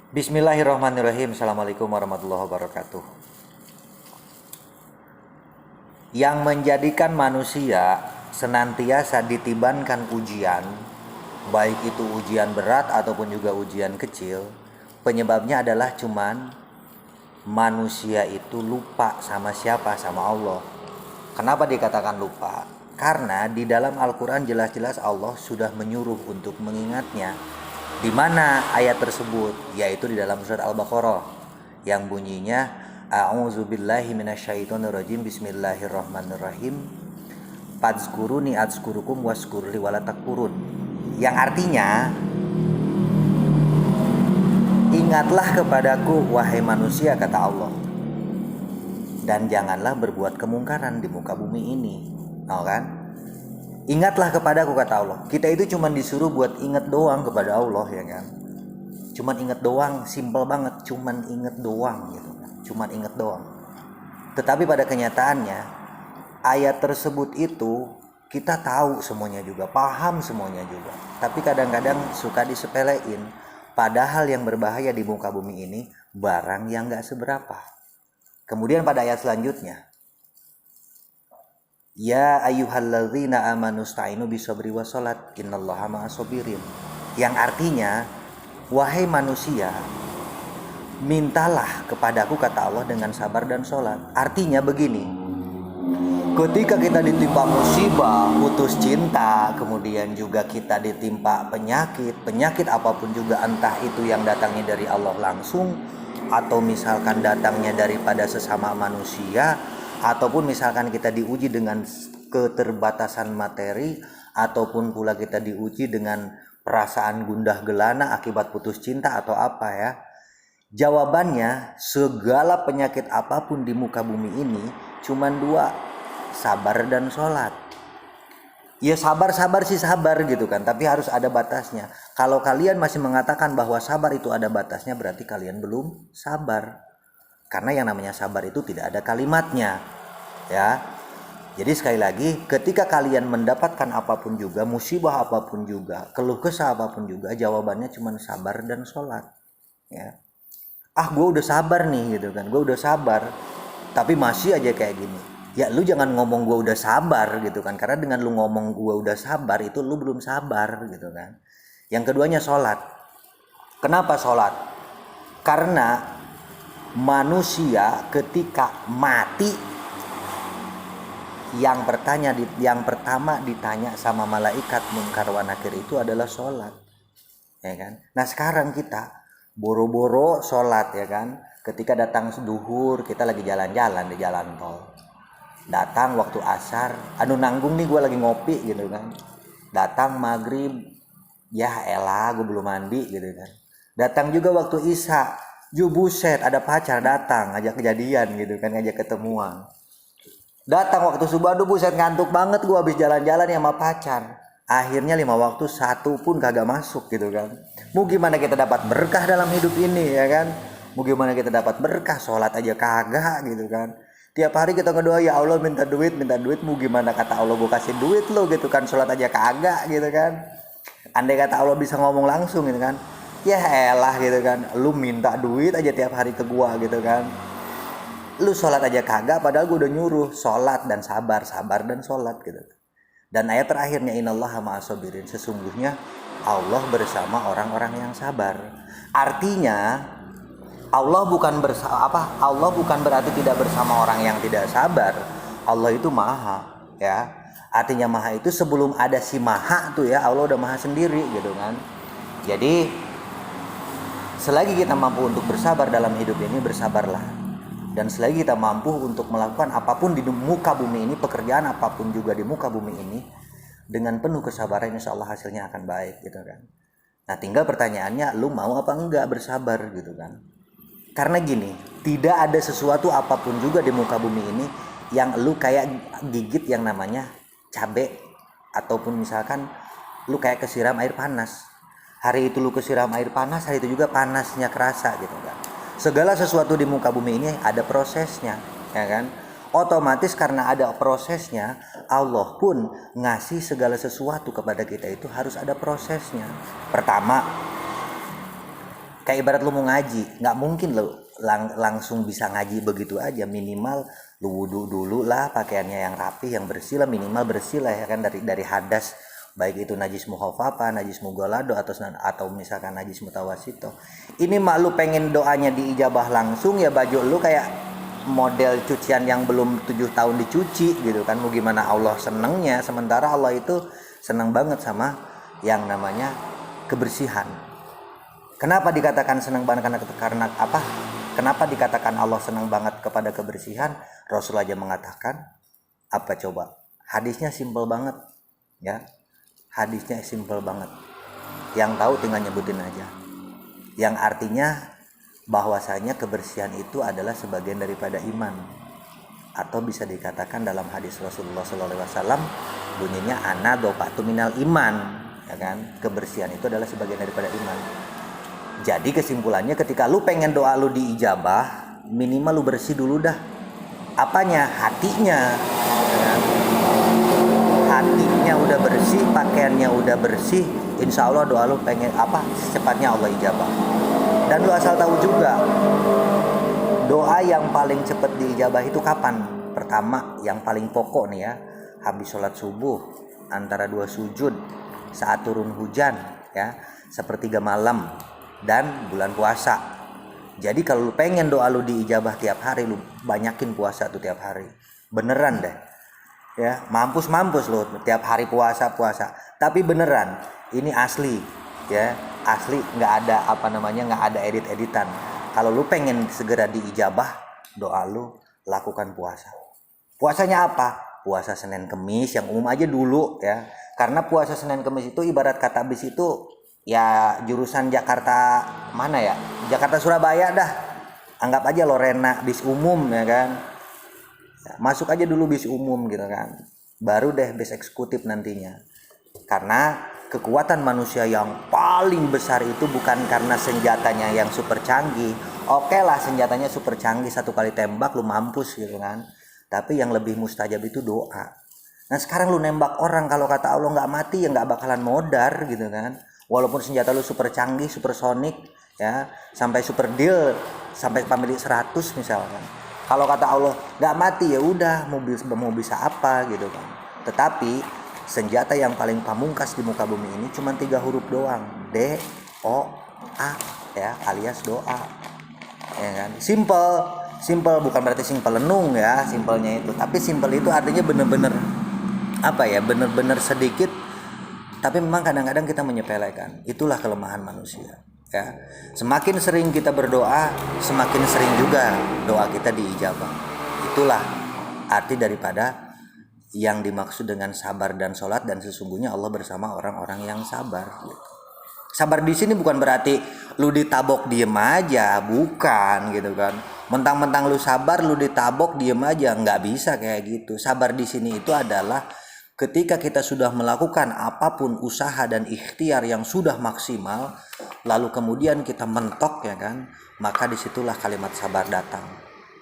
Bismillahirrahmanirrahim. Assalamualaikum warahmatullahi wabarakatuh. Yang menjadikan manusia senantiasa ditibankan ujian, baik itu ujian berat ataupun juga ujian kecil, penyebabnya adalah cuman manusia itu lupa sama siapa, sama Allah. Kenapa dikatakan lupa? Karena di dalam Al-Quran jelas-jelas Allah sudah menyuruh untuk mengingatnya. Di mana ayat tersebut? Yaitu di dalam surat Al-Baqarah yang bunyinya A'udzubillahi minasyaitonirrajim. Bismillahirrahmanirrahim. Fadzkuruni adzkurukum waskurli walatakfurun. Yang artinya, ingatlah kepadaku wahai manusia, kata Allah, dan janganlah berbuat kemungkaran di muka bumi ini. Tahu kan? Ingatlah kepadaku, kata Allah. Kita itu cuma disuruh buat ingat doang kepada Allah, ya kan? Cuman ingat doang, simple banget, cuman ingat doang gitu kan. Cuman ingat doang. Tetapi pada kenyataannya ayat tersebut itu kita tahu semuanya juga, paham semuanya juga. Tapi kadang-kadang suka disepelein. Padahal yang berbahaya di muka bumi ini barang yang gak seberapa. Kemudian pada ayat selanjutnya, ya ayyuhalladzina amanu sta'inu bisabri wassalat innallaha ma'as-sabirin. Yang artinya, wahai manusia, mintalah kepadaku, kata Allah, dengan sabar dan sholat. Artinya begini, ketika kita ditimpa musibah, putus cinta, kemudian juga kita ditimpa penyakit apapun juga, entah itu yang datangnya dari Allah langsung, atau misalkan datangnya daripada sesama manusia, ataupun misalkan kita diuji dengan keterbatasan materi, ataupun pula kita diuji dengan perasaan gundah gelana akibat putus cinta atau apa ya. Jawabannya, segala penyakit apapun di muka bumi ini cuman dua, sabar dan sholat. Ya sabar sih sabar gitu kan, tapi harus ada batasnya. Kalau kalian masih mengatakan bahwa sabar itu ada batasnya, berarti kalian belum sabar. Karena yang namanya sabar itu tidak ada kalimatnya, ya. Jadi sekali lagi, ketika kalian mendapatkan apapun juga, musibah apapun juga, keluh kesah apapun juga, jawabannya cuma sabar dan sholat, ya. Gue udah sabar nih gitu kan, gue udah sabar, tapi masih aja kayak gini. Ya lu jangan ngomong gue udah sabar gitu kan, karena dengan lu ngomong gue udah sabar itu lu belum sabar gitu kan. Yang keduanya sholat. Kenapa sholat? Karena manusia ketika mati, yang pertama ditanya sama malaikat munkar wa nakir itu adalah sholat, ya kan. Nah sekarang kita boro-boro sholat, ya kan. Ketika datang duhur, kita lagi jalan-jalan di jalan tol. Datang waktu asar, nanggung nih gue lagi ngopi gitu kan. Datang maghrib, ya elah gue belum mandi gitu kan. Datang juga waktu isya, buset ada pacar datang ngajak kejadian gitu kan, ngajak ketemuan. Datang waktu subuh, aduh buset ngantuk banget gue habis jalan-jalan sama pacar. Akhirnya 5 waktu satu pun kagak masuk gitu kan. Mau gimana kita dapat berkah dalam hidup ini, ya kan? Mau gimana kita dapat berkah, sholat aja kagak gitu kan. Tiap hari kita ngedoa, ya Allah minta duit. Mau gimana kata Allah gue kasih duit lo gitu kan, sholat aja kagak gitu kan. Andai kata Allah bisa ngomong langsung gitu kan, ya elah gitu kan, lu minta duit aja tiap hari ke gua gitu kan. Lu sholat aja kagak, padahal gue udah nyuruh sholat dan sabar dan sholat gitu. Dan ayat terakhirnya, innallaha ma'as-sabirin, sesungguhnya Allah bersama orang-orang yang sabar. Artinya Allah bukan berarti tidak bersama orang yang tidak sabar. Allah itu maha, ya. Artinya maha itu sebelum ada si maha tuh ya, Allah udah maha sendiri gitu kan. Jadi selagi kita mampu untuk bersabar dalam hidup ini, bersabarlah. Dan selagi kita mampu untuk melakukan apapun di muka bumi ini, pekerjaan apapun juga di muka bumi ini, dengan penuh kesabaran, insya Allah hasilnya akan baik gitu kan. Nah tinggal pertanyaannya, lu mau apa enggak bersabar gitu kan. Karena gini, tidak ada sesuatu apapun juga di muka bumi ini yang lu kayak gigit yang namanya cabe, ataupun misalkan lu kayak kesiram air panas. Hari itu lu kesiram air panas, hari itu juga panasnya kerasa gitu kan. Segala sesuatu di muka bumi ini ada prosesnya, ya kan. Otomatis karena ada prosesnya, Allah pun ngasih segala sesuatu kepada kita itu harus ada prosesnya. Pertama, Kayak ibarat lu mau ngaji, nggak mungkin lu langsung bisa ngaji begitu aja. Minimal lu wudu dulu lah, pakaiannya yang rapi, yang bersih lah, minimal bersih lah ya kan, dari hadas, baik itu najis mukhafafah, najis mughalladho, atau misalkan najis mutawasito. Ini mak lu pengen doanya diijabah langsung, ya baju lu kayak model cucian yang belum 7 tahun dicuci gitu kan. Mau gimana Allah senengnya, sementara Allah itu senang banget sama yang namanya kebersihan. Kenapa dikatakan senang banget, karena apa? Kenapa dikatakan Allah senang banget kepada kebersihan? Rasul aja mengatakan apa coba? Hadisnya simpel banget, ya. Hadisnya simpel banget. Yang tahu tinggal nyebutin aja. Yang artinya bahwasanya kebersihan itu adalah sebagian daripada iman. Atau bisa dikatakan dalam hadis Rasulullah SAW bunyinya ana dofatu minal iman, ya kan? Kebersihan itu adalah sebagian daripada iman. Jadi kesimpulannya ketika lu pengen doa lu diijabah, minimal lu bersih dulu dah. Apanya? Hatinya. Hatinya udah bersih, pakaiannya udah bersih, insya Allah doa lu pengen apa? Secepatnya Allah ijabah. Dan lu asal tahu juga, doa yang paling cepat diijabah itu kapan? Pertama, yang paling pokok nih ya, habis sholat subuh, antara 2 sujud, saat turun hujan, ya, sepertiga malam, dan bulan puasa. Jadi kalau lu pengen doa lu diijabah tiap hari, lu banyakin puasa tuh tiap hari. Beneran deh. Ya, mampus lu tiap hari puasa. Tapi beneran, ini asli, ya. Asli, nggak ada nggak ada edit-editan. Kalau lu pengen segera diijabah doa lu, lakukan puasa. Puasanya apa? Puasa Senin Kemis yang umum aja dulu ya. Karena puasa Senin Kemis itu ibarat kata bis itu ya jurusan Jakarta mana ya? Jakarta Surabaya dah. Anggap aja Lorena bis umum ya kan. Ya, masuk aja dulu bis umum gitu kan. Baru deh bis eksekutif nantinya. Karena kekuatan manusia yang paling besar itu bukan karena senjatanya yang super canggih. Oke lah senjatanya super canggih, 1 kali tembak lu mampus gitu kan. Tapi yang lebih mustajab itu doa. Nah sekarang lu nembak orang, kalau kata Allah nggak mati ya nggak bakalan modar gitu kan. Walaupun senjata lu super canggih, super sonik, ya, sampai super deal, sampai pemilik 100 misalkan. Kalau kata Allah nggak mati ya udah, mau bisa apa gitu kan. Tetapi senjata yang paling pamungkas di muka bumi ini cuma 3 huruf doang, D-O-A, ya, alias doa, ya kan. Simple bukan berarti simple lenung ya, simpelnya itu. Tapi simple itu artinya bener-bener bener-bener sedikit. Tapi memang kadang-kadang kita menyepelekan. Itulah kelemahan manusia, ya. Semakin sering kita berdoa, semakin sering juga doa kita diijabah. Itulah arti daripada yang dimaksud dengan sabar dan sholat, dan sesungguhnya Allah bersama orang-orang yang sabar. Sabar di sini bukan berarti lu ditabok diem aja, bukan gitu kan. Mentang-mentang lu sabar, lu ditabok diem aja, nggak bisa kayak gitu. Sabar di sini itu adalah ketika kita sudah melakukan apapun usaha dan ikhtiar yang sudah maksimal, lalu kemudian kita mentok ya kan, maka disitulah kalimat sabar datang.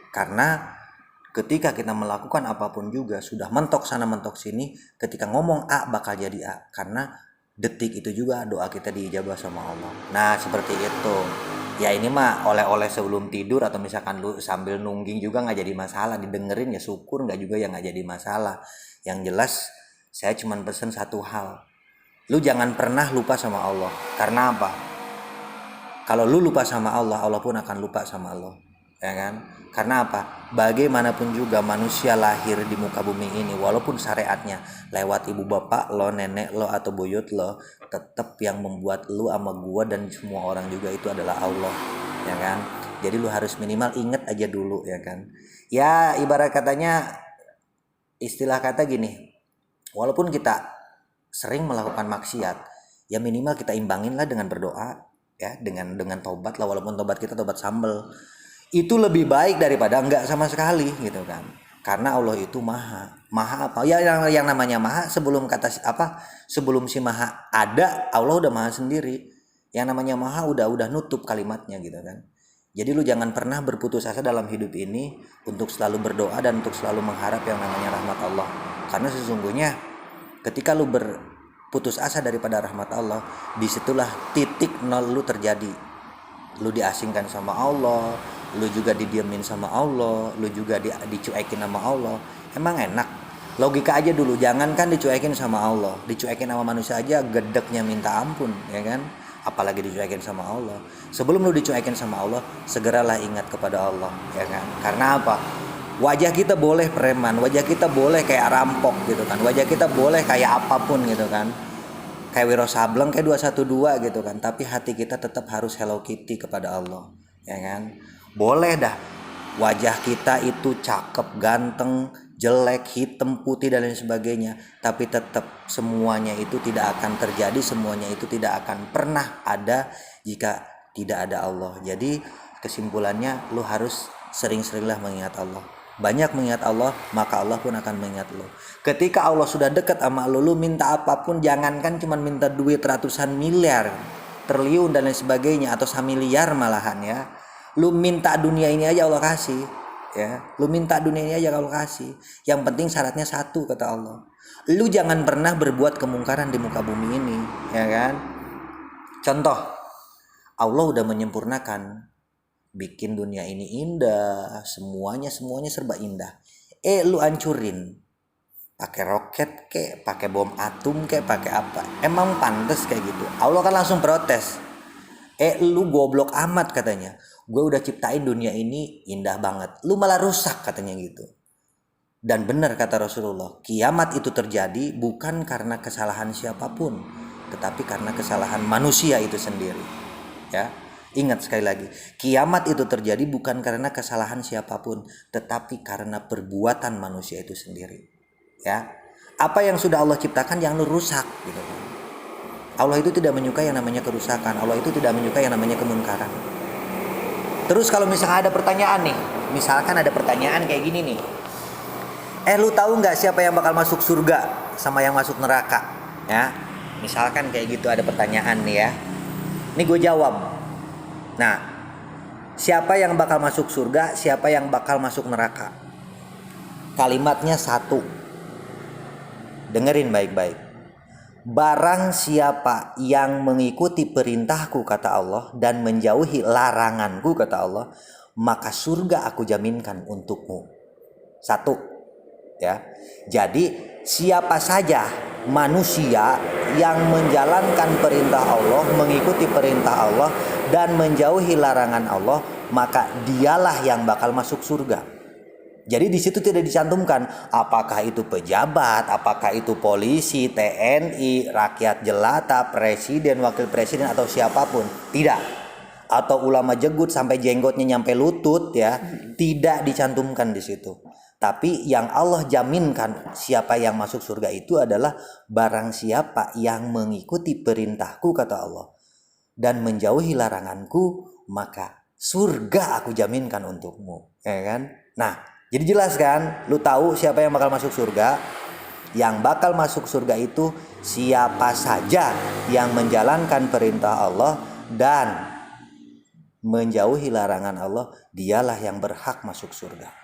Karena ketika kita melakukan apapun juga sudah mentok sana mentok sini, ketika ngomong A bakal jadi A, karena detik itu juga doa kita diijabah sama Allah. Nah seperti itu. Ya ini mah oleh-oleh sebelum tidur, atau misalkan lu sambil nungging juga nggak jadi masalah, didengerin ya syukur, nggak juga ya nggak jadi masalah. Yang jelas saya cuma pesen satu hal, lu jangan pernah lupa sama Allah. Karena apa? Kalau lu lupa sama Allah, Allah pun akan lupa sama lo, ya kan? Karena apa? Bagaimanapun juga manusia lahir di muka bumi ini, walaupun syariatnya lewat ibu bapak lo, nenek lo, atau buyut lo, tetap yang membuat lu sama gua dan semua orang juga itu adalah Allah, ya kan? Jadi lu harus minimal inget aja dulu, ya kan? Ya ibarat katanya, istilah kata gini, walaupun kita sering melakukan maksiat, ya minimal kita imbangin lah dengan berdoa, ya, dengan tobat lah, walaupun tobat kita tobat sambel. Itu lebih baik daripada enggak sama sekali gitu kan. Karena Allah itu maha apa? Ya yang namanya maha, sebelum si maha ada, Allah udah maha sendiri. Yang namanya maha udah nutup kalimatnya gitu kan. Jadi lu jangan pernah berputus asa dalam hidup ini untuk selalu berdoa dan untuk selalu mengharap yang namanya rahmat Allah. Karena sesungguhnya ketika lu berputus asa daripada rahmat Allah, disitulah titik nol lu terjadi. lu diasingkan sama Allah, lu juga didiemin sama Allah, lu juga dicuekin sama Allah. Emang enak? Logika aja dulu, jangankan dicuekin sama Allah, dicuekin sama manusia aja gedeknya minta ampun, ya kan? Apalagi dicuekin sama Allah. Sebelum lu dicuekin sama Allah, segeralah ingat kepada Allah, ya kan? Karena apa? Wajah kita boleh preman, wajah kita boleh kayak rampok gitu kan, wajah kita boleh kayak apapun gitu kan, kayak Wiro Sableng, kayak 212 gitu kan, tapi hati kita tetap harus Hello Kitty kepada Allah, ya kan? Boleh dah wajah kita itu cakep, ganteng, jelek, hitam, putih dan lain sebagainya, tapi tetap semuanya itu tidak akan terjadi, semuanya itu tidak akan pernah ada jika tidak ada Allah. Jadi kesimpulannya, lu harus sering-seringlah mengingat Allah. Banyak mengingat Allah, maka Allah pun akan mengingat lo. Ketika Allah sudah dekat sama lo, lu minta apapun, jangankan cuma minta duit ratusan miliar, triliun dan lain sebagainya, atau samiliar malahan ya. Lu minta dunia ini aja Allah kasih, ya. Lu minta dunia ini aja Allah kasih. Yang penting syaratnya satu, kata Allah. Lu jangan pernah berbuat kemungkaran di muka bumi ini, ya kan? Contoh, Allah udah menyempurnakan, bikin dunia ini indah, semuanya serba indah. Lu hancurin, pakai roket kek, pakai bom atom kek, pakai apa? Emang pantas kayak gitu? Allah kan langsung protes. Lu goblok amat katanya. Gue udah ciptain dunia ini indah banget, lu malah rusak katanya gitu. Dan benar kata Rasulullah, kiamat itu terjadi bukan karena kesalahan siapapun, tetapi karena kesalahan manusia itu sendiri. Ya. Ingat sekali lagi, kiamat itu terjadi bukan karena kesalahan siapapun, tetapi karena perbuatan manusia itu sendiri. Ya, apa yang sudah Allah ciptakan yang lu rusak, gitu. Allah itu tidak menyukai yang namanya kerusakan. Allah itu tidak menyukai yang namanya kemungkaran. Terus kalau misalnya ada pertanyaan nih, misalkan ada pertanyaan kayak gini nih, lu tahu nggak siapa yang bakal masuk surga sama yang masuk neraka? Ya, misalkan kayak gitu ada pertanyaan nih ya. Ini gue jawab. Nah, siapa yang bakal masuk surga, siapa yang bakal masuk neraka? Kalimatnya satu. Dengerin baik-baik. Barang siapa yang mengikuti perintahku, kata Allah, dan menjauhi laranganku, kata Allah, maka surga aku jaminkan untukmu. Satu. Ya. Jadi siapa saja manusia yang menjalankan perintah Allah, mengikuti perintah Allah dan menjauhi larangan Allah, maka dialah yang bakal masuk surga. Jadi di situ tidak dicantumkan apakah itu pejabat, apakah itu polisi, TNI, rakyat jelata, presiden, wakil presiden atau siapapun. Tidak. Atau ulama jegut sampai jenggotnya nyampe lutut ya, tidak dicantumkan di situ. Tapi yang Allah jaminkan siapa yang masuk surga itu adalah barang siapa yang mengikuti perintahku, kata Allah, dan menjauhi laranganku, maka surga aku jaminkan untukmu, ya kan? Nah, jadi jelas kan? Lu tahu siapa yang bakal masuk surga? Yang bakal masuk surga itu siapa saja yang menjalankan perintah Allah dan menjauhi larangan Allah, dialah yang berhak masuk surga.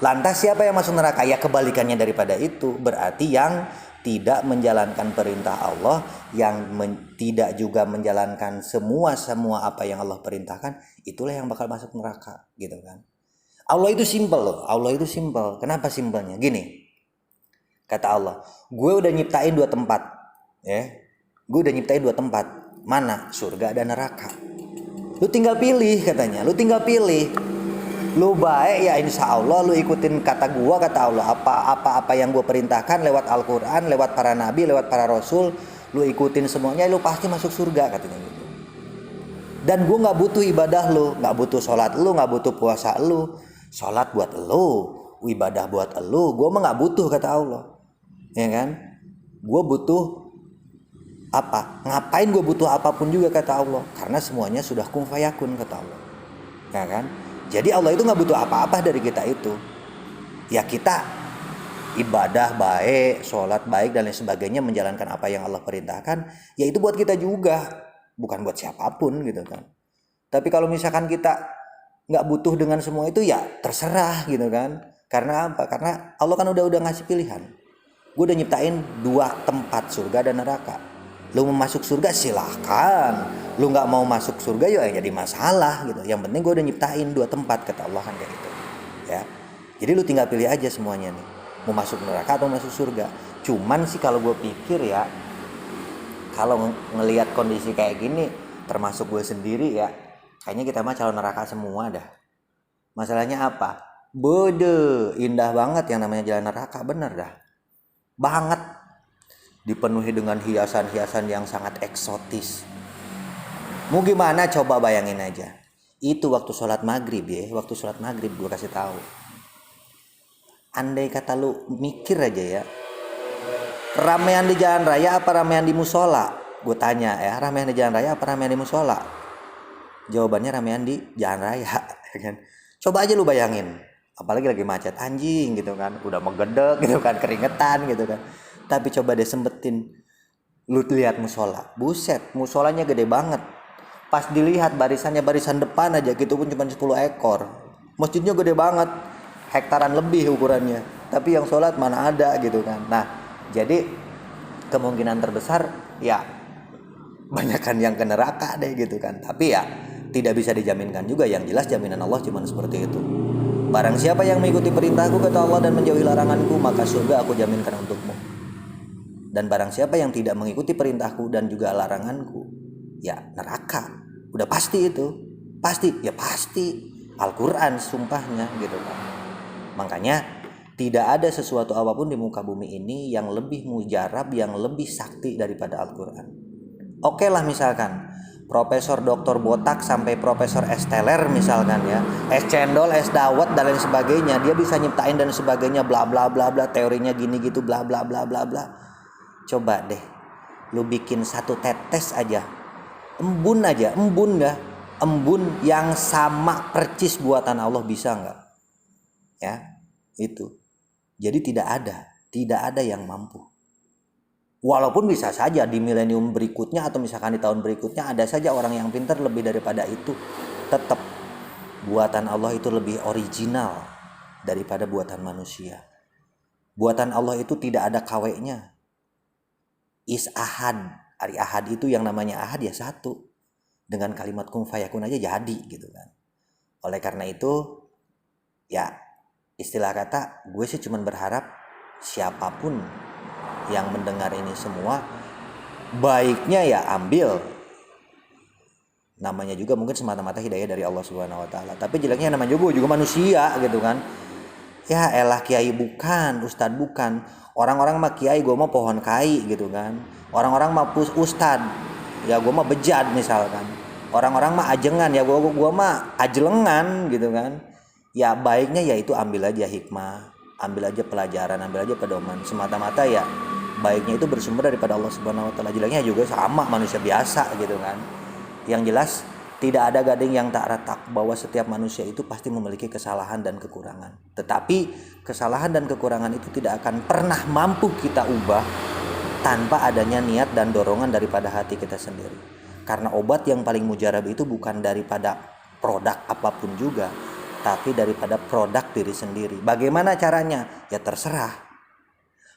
Lantas siapa yang masuk neraka? Ya kebalikannya daripada itu. Berarti yang tidak menjalankan perintah Allah, yang tidak juga menjalankan semua apa yang Allah perintahkan, itulah yang bakal masuk neraka, gitu kan. Allah itu simpel loh. Allah itu simpel. Kenapa simpelnya? Gini. Kata Allah, gue udah nyiptain 2 tempat, ya. Gue udah nyiptain 2 tempat. Mana? Surga dan neraka. Lu tinggal pilih, katanya. Lu tinggal pilih. Lu baik ya insya Allah lu ikutin kata gua, kata Allah, apa yang gua perintahkan lewat Al-Quran, lewat para nabi, lewat para rasul, lu ikutin semuanya, lu pasti masuk surga, katanya gitu. Dan gua nggak butuh ibadah lu, nggak butuh sholat lu, nggak butuh puasa lu. Sholat buat lu, ibadah buat lu, gua mah nggak butuh, kata Allah, ya kan? Gua butuh apa? Ngapain gua butuh apapun juga, kata Allah, karena semuanya sudah kun fayakun, kata Allah, ya kan? Jadi Allah itu gak butuh apa-apa dari kita itu. Ya kita ibadah baik, sholat baik dan lain sebagainya, menjalankan apa yang Allah perintahkan, ya itu buat kita juga, bukan buat siapapun gitu kan. Tapi kalau misalkan kita gak butuh dengan semua itu, ya terserah gitu kan. Karena apa? Karena Allah kan udah ngasih pilihan. Gue udah nyiptain 2 tempat, surga dan neraka. Lu mau masuk surga silahkan, lu nggak mau masuk surga ya jadi masalah gitu. Yang penting gue udah nyiptain 2 tempat, kata Allah kan kayak gitu ya. Jadi lu tinggal pilih aja semuanya nih, mau masuk neraka atau masuk surga. Cuman sih kalau gue pikir ya, kalau ngelihat kondisi kayak gini, termasuk gue sendiri ya, kayaknya kita mah calon neraka semua dah. Masalahnya apa? Bode, indah banget yang namanya jalan neraka, bener dah. Banget. Dipenuhi dengan hiasan-hiasan yang sangat eksotis. Mau gimana coba bayangin aja. Itu waktu sholat maghrib ya, waktu sholat maghrib gue kasih tahu. Andai kata lu mikir aja ya, ramean di jalan raya apa ramean di musola? Gue tanya ya, ramean di jalan raya apa ramean di musola? Jawabannya ramean di jalan raya, ya kan? Coba aja lu bayangin, apalagi lagi macet anjing gitu kan, udah megedek gitu kan, keringetan gitu kan. Tapi coba deh sempetin, lu lihat musola, buset, musolanya gede banget. Pas dilihat barisannya, barisan depan aja gitu pun cuma 10 ekor. Masjidnya gede banget, hektaran lebih ukurannya, tapi yang sholat mana ada gitu kan. Nah, jadi kemungkinan terbesar ya banyakkan yang ke neraka deh gitu kan. Tapi ya tidak bisa dijaminkan juga, yang jelas jaminan Allah cuma seperti itu. Barang siapa yang mengikuti perintahku, kata Allah, dan menjauhi laranganku, maka surga aku jaminkan untukmu. Dan barang siapa yang tidak mengikuti perintahku dan juga laranganku, ya neraka. Udah pasti itu, pasti ya pasti. Al-Quran sumpahnya gitu kan. Makanya tidak ada sesuatu apapun di muka bumi ini yang lebih mujarab, yang lebih sakti daripada Al-Quran. Oke lah misalkan Profesor Doktor Botak sampai Profesor es teler misalkan ya, es cendol, es dawet dan lain sebagainya, dia bisa nyiptain dan sebagainya, bla bla bla bla, teorinya gini gitu, bla bla bla bla bla. Coba deh lu bikin satu tetes aja, embun aja, embun dah, embun yang sama percis buatan Allah, bisa nggak? Ya itu. Jadi tidak ada yang mampu. Walaupun bisa saja di milenium berikutnya atau misalkan di tahun berikutnya ada saja orang yang pintar lebih daripada itu, tetap buatan Allah itu lebih original daripada buatan manusia. Buatan Allah itu tidak ada kawenya. Is ahad, hari ahad itu yang namanya ahad ya satu. Dengan kalimat kun fayakun aja jadi gitu kan. Oleh karena itu ya istilah kata, gue sih cuma berharap siapapun yang mendengar ini semua, baiknya ya ambil, namanya juga mungkin semata-mata hidayah dari Allah Subhanahu Wa Taala. Tapi jeleknya namanya juga manusia gitu kan. Ya elah kiai bukan, ustad bukan. Orang-orang mah kiai, gue mah pohon kai gitu kan. Orang-orang mah ustad, ya gue mah bejat misalkan. Orang-orang mah ajengan, ya gue mah ajelengan gitu kan. Ya baiknya ya itu ambil aja hikmah, ambil aja pelajaran, ambil aja pedoman. Semata-mata ya baiknya itu bersumber daripada Allah Subhanahu Wa Taala. Jeleknya juga sama manusia biasa gitu kan. Yang jelas tidak ada gading yang tak retak, bahwa setiap manusia itu pasti memiliki kesalahan dan kekurangan. Tetapi kesalahan dan kekurangan itu tidak akan pernah mampu kita ubah tanpa adanya niat dan dorongan daripada hati kita sendiri. Karena obat yang paling mujarab itu bukan daripada produk apapun juga, tapi daripada produk diri sendiri. Bagaimana caranya? Ya terserah.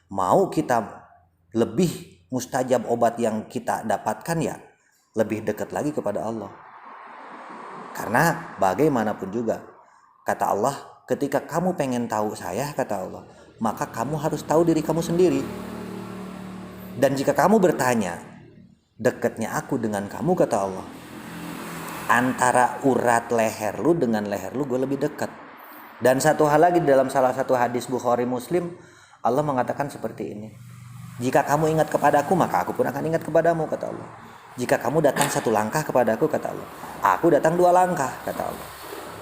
Mau kita lebih mustajab obat yang kita dapatkan, ya lebih dekat lagi kepada Allah. Karena bagaimanapun juga, kata Allah, ketika kamu pengen tahu saya, kata Allah, maka kamu harus tahu diri kamu sendiri. Dan jika kamu bertanya, dekatnya aku dengan kamu, kata Allah, antara urat leher lu dengan leher lu gue lebih dekat. Dan satu hal lagi, dalam salah satu hadis Bukhari Muslim, Allah mengatakan seperti ini, jika kamu ingat kepadaku, maka aku pun akan ingat kepadamu, kata Allah. Jika kamu datang 1 langkah kepadaku, kata Allah, aku datang 2 langkah, kata Allah.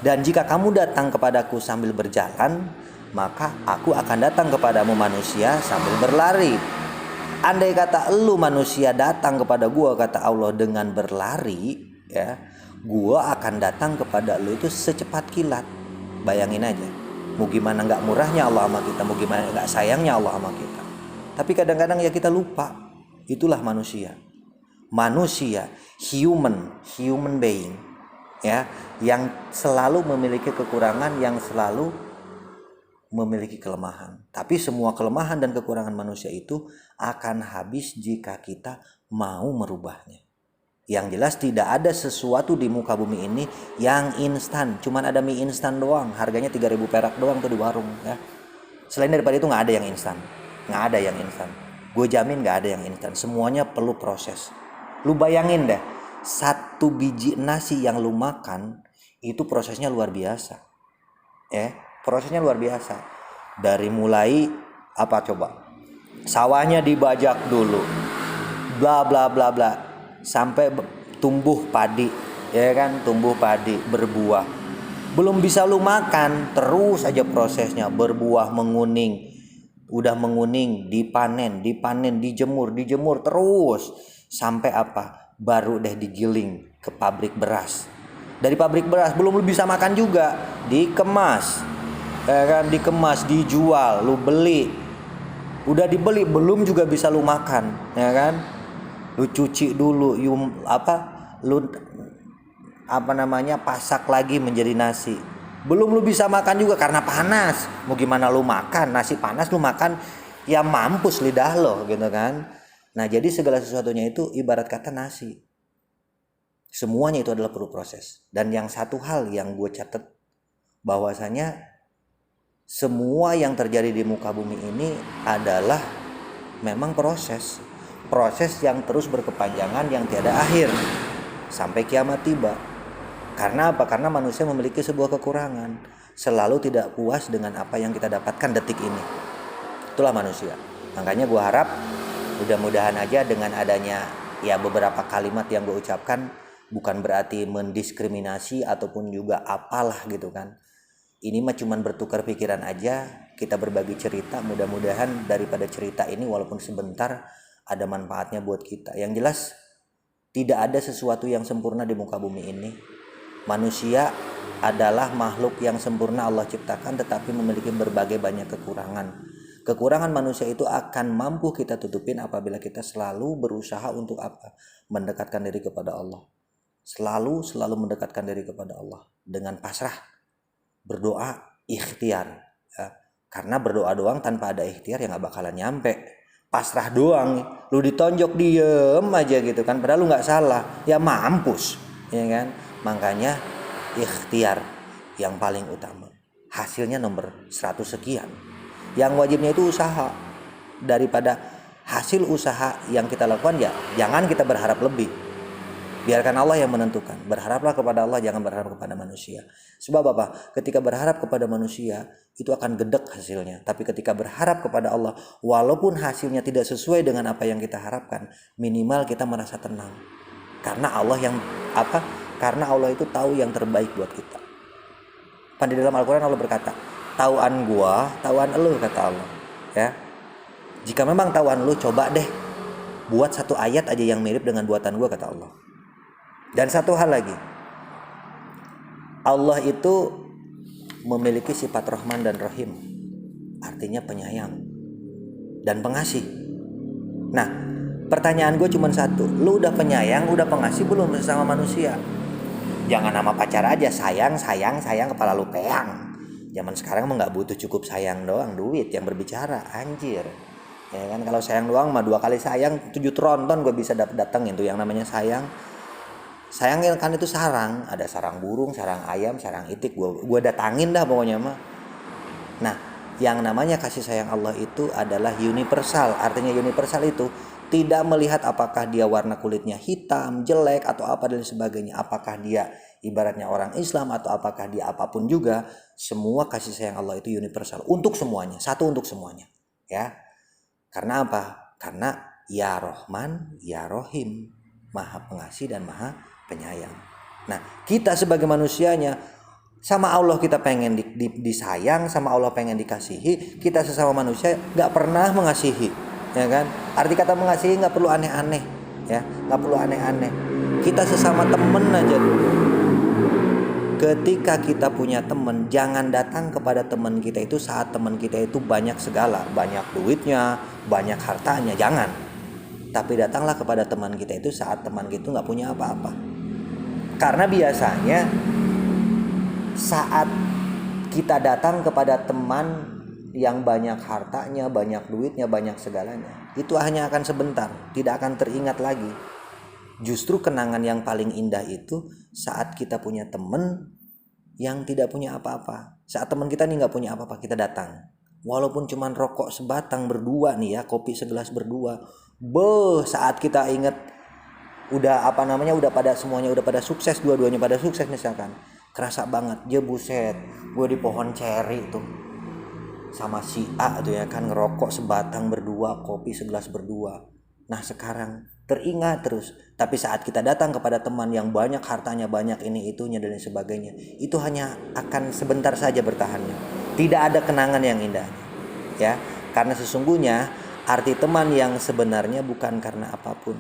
Dan jika kamu datang kepadaku sambil berjalan, maka aku akan datang kepadamu manusia sambil berlari. Andai kata lu manusia datang kepada gua, kata Allah, dengan berlari, ya, gua akan datang kepada lu itu secepat kilat. Bayangin aja, mau gimana nggak murahnya Allah sama kita, mau gimana nggak sayangnya Allah sama kita. Tapi kadang-kadang ya kita lupa. Itulah manusia, human being, ya, yang selalu memiliki kekurangan, yang selalu memiliki kelemahan. Tapi semua kelemahan dan kekurangan manusia itu akan habis jika kita mau merubahnya. Yang jelas tidak ada sesuatu di muka bumi ini yang instan. Cuman ada mie instan doang, harganya 3.000 perak doang tuh di warung ya. Selain daripada itu nggak ada yang instan, nggak ada yang instan. Gue jamin nggak ada yang instan. Semuanya perlu proses. Lu bayangin deh, satu biji nasi yang lu makan itu prosesnya luar biasa. Prosesnya luar biasa. Dari mulai apa coba? Sawahnya dibajak dulu, bla bla bla bla, sampai tumbuh padi, ya kan? Tumbuh padi, berbuah. Belum bisa lu makan, terus aja prosesnya, berbuah, menguning. Udah menguning, dipanen, dijemur terus sampai apa? Baru deh digiling ke pabrik beras. Dari pabrik beras belum lu bisa makan juga, dikemas. Ya kan, dikemas, dijual, lu beli. Udah dibeli belum juga bisa lu makan, ya kan? Lu cuci dulu, pasak lagi menjadi nasi. Belum lu bisa makan juga karena panas. Mau gimana lu makan nasi panas, lu makan ya mampus lidah lo gitu kan. Nah, jadi segala sesuatunya itu ibarat kata nasi. Semuanya itu adalah perlu proses. Dan yang satu hal yang gue catat, bahwasanya semua yang terjadi di muka bumi ini adalah memang proses yang terus berkepanjangan, yang tiada akhir sampai kiamat tiba. Karena apa? Karena manusia memiliki sebuah kekurangan, selalu tidak puas dengan apa yang kita dapatkan detik ini. Itulah manusia. Makanya gue harap mudah-mudahan aja dengan adanya ya beberapa kalimat yang gue ucapkan bukan berarti mendiskriminasi ataupun juga apalah gitu kan. Ini mah cuman bertukar pikiran aja, kita berbagi cerita, mudah-mudahan daripada cerita ini walaupun sebentar ada manfaatnya buat kita. Yang jelas tidak ada sesuatu yang sempurna di muka bumi ini. Manusia adalah makhluk yang sempurna Allah ciptakan, tetapi memiliki berbagai banyak kekurangan. Kekurangan manusia itu akan mampu kita tutupin apabila kita selalu berusaha untuk apa? Mendekatkan diri kepada Allah. Selalu mendekatkan diri kepada Allah dengan pasrah. Berdoa ikhtiar ya. Karena berdoa doang tanpa ada ikhtiar ya gak bakalan nyampe. Pasrah doang, lu ditonjok diem aja gitu kan, padahal lu gak salah, ya mampus ya kan. Makanya ikhtiar yang paling utama, hasilnya nomor 100 sekian. Yang wajibnya itu usaha. Daripada hasil usaha yang kita lakukan ya jangan kita berharap lebih. Biarkan Allah yang menentukan. Berharaplah kepada Allah, jangan berharap kepada manusia. Sebab apa? Ketika berharap kepada manusia, itu akan gedek hasilnya. Tapi ketika berharap kepada Allah, walaupun hasilnya tidak sesuai dengan apa yang kita harapkan, minimal kita merasa tenang. Karena Allah Karena Allah itu tahu yang terbaik buat kita. Kan di dalam Al-Quran Allah berkata, tauan gua, tauan elu, kata Allah. Ya. Jika memang tauan lu, coba deh buat satu ayat aja yang mirip dengan buatan gua, kata Allah. Dan satu hal lagi, Allah itu memiliki sifat Rahman dan Rahim, artinya penyayang dan pengasih. Nah, pertanyaan gue cuma satu, lu udah penyayang, udah pengasih belum sama manusia? Jangan nama pacar aja, sayang kepala lu peang. Zaman sekarang mah nggak butuh cukup sayang doang, duit yang berbicara, anjir. Ya kan, kalau sayang doang mah 2 kali sayang 7 tronton gue bisa datengin tuh yang namanya sayang. Sayang kan itu sarang, ada sarang burung, sarang ayam, sarang itik, gue datangin dah pokoknya mah. Nah, yang namanya kasih sayang Allah itu adalah universal. Artinya universal itu tidak melihat apakah dia warna kulitnya hitam, jelek atau apa dan sebagainya, apakah dia ibaratnya orang Islam atau apakah dia apapun juga, semua kasih sayang Allah itu universal untuk semuanya, satu untuk semuanya, ya. Karena apa? Karena ya Rahman, ya Rahim, Maha Pengasih dan Maha Penyayang. Nah, kita sebagai manusianya sama Allah kita pengen disayang, sama Allah pengen dikasihi. Kita sesama manusia nggak pernah mengasihi, ya kan? Arti kata mengasihi nggak perlu aneh-aneh, ya, nggak perlu aneh-aneh. Kita sesama temen aja dulu. Ketika kita punya teman, jangan datang kepada teman kita itu saat teman kita itu banyak segala, banyak duitnya, banyak hartanya, jangan. Tapi datanglah kepada teman kita itu saat teman kita itu nggak punya apa-apa. Karena biasanya saat kita datang kepada teman yang banyak hartanya, banyak duitnya, banyak segalanya, itu hanya akan sebentar, tidak akan teringat lagi. Justru kenangan yang paling indah itu saat kita punya teman yang tidak punya apa-apa. Saat teman kita nih nggak punya apa-apa, kita datang. Walaupun cuman rokok sebatang berdua nih ya, kopi segelas berdua. Saat kita ingat udah udah pada semuanya udah pada sukses, dua-duanya pada sukses misalkan. Kerasa banget, ya buset, gue di pohon ceri tuh sama si A tuh ya kan, ngerokok sebatang berdua, kopi segelas berdua. Nah sekarang teringat terus. Tapi saat kita datang kepada teman yang banyak hartanya, banyak ini itunya dan sebagainya, itu hanya akan sebentar saja bertahannya. Tidak ada kenangan yang indahnya. Ya, karena sesungguhnya arti teman yang sebenarnya bukan karena apapun.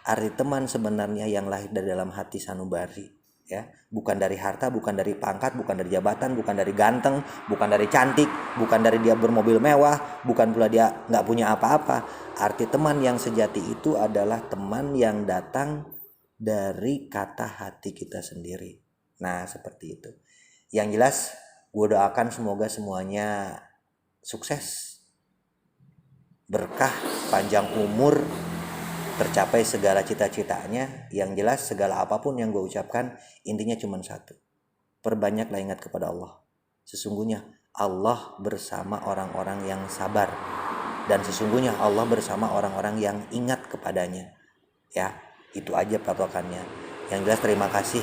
Arti teman sebenarnya yang lahir dari dalam hati sanubari. Ya, bukan dari harta, bukan dari pangkat, bukan dari jabatan, bukan dari ganteng, bukan dari cantik, bukan dari dia bermobil mewah, bukan pula dia nggak punya apa-apa. Arti teman yang sejati itu adalah teman yang datang dari kata hati kita sendiri. Nah seperti itu. Yang jelas gue doakan semoga semuanya sukses, berkah, panjang umur, tercapai segala cita-citanya. Yang jelas segala apapun yang gue ucapkan intinya cuma satu, perbanyaklah ingat kepada Allah. Sesungguhnya Allah bersama orang-orang yang sabar, dan sesungguhnya Allah bersama orang-orang yang ingat kepadanya. Ya, itu aja patokannya. Yang jelas terima kasih.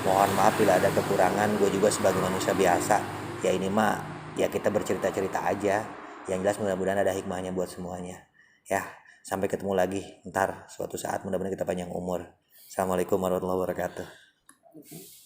Mohon maaf bila ada kekurangan, gue juga sebagai manusia biasa. Ya ini mah ya kita bercerita-cerita aja. Yang jelas mudah-mudahan ada hikmahnya buat semuanya. Ya, sampai ketemu lagi ntar suatu saat, mudah-mudahan kita panjang umur. Assalamualaikum warahmatullahi wabarakatuh.